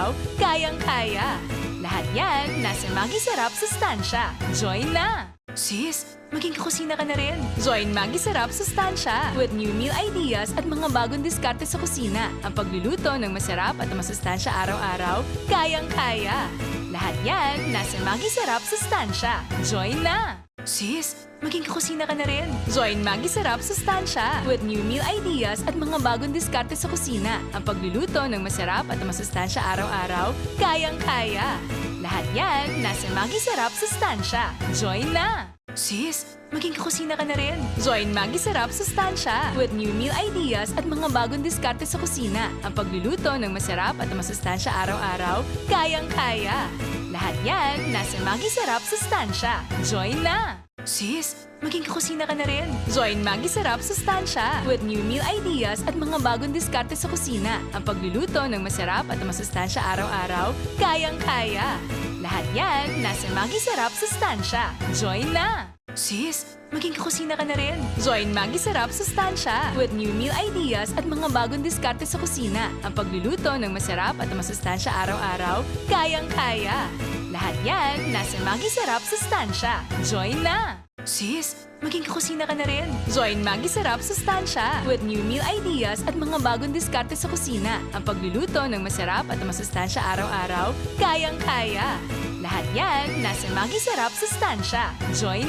araw, kayang-kaya. Lahat yan nasa Maggi Sarap Sustansya. Join na! Sis, maging kakusina ka na rin. Join Maggi Sarap Sustansya with new meal ideas at mga bagong diskarte sa kusina. Ang pagluluto ng masarap at masustansya araw-araw, kayang-kaya. Lahat yan nasa Maggi Sarap Sustansya. Join na! Sis, maging kakusina ka na rin. Join Maggi Sarap Sustansya with new meal ideas at mga bagong diskarte sa kusina. Ang pagluluto ng masarap at masustansya araw-araw, kayang-kaya. Lahat yan nasa Maggi Sarap Sustansya. Join na! Sis, maging kakusina ka na rin. Join Maggi Sarap Sustansya with new meal ideas at mga bagong diskarte sa kusina. Ang pagluluto ng masarap at masustansya araw-araw, kayang-kaya. Lahat yan nasa Maggi Sarap Sustansya. Join na! Sis, maging kakusina ka na rin. Join Maggi Sarap Sustansya with new meal ideas at mga bagong diskarte sa kusina. Ang pagluluto ng masarap at masustansya araw-araw, kayang-kaya. Lahat yan nasa Maggi Sarap Sustansya. Join na! Sis, maging kakusina ka na rin. Join Maggi Sarap Sustansya with new meal ideas at mga bagong diskarte sa kusina. Ang pagluluto ng masarap at masustansya araw-araw, kayang-kaya. Lahat yan nasa Maggi Sarap Sustansya. Join na! Sis, maging kakusina ka na rin. Join Maggi Sarap Sustansya with new meal ideas at mga bagong diskarte sa kusina. Ang pagluluto ng masarap at masustansya araw-araw, kayang-kaya. Lahat yan nasa Maggi Sarap Sustansya. Join na!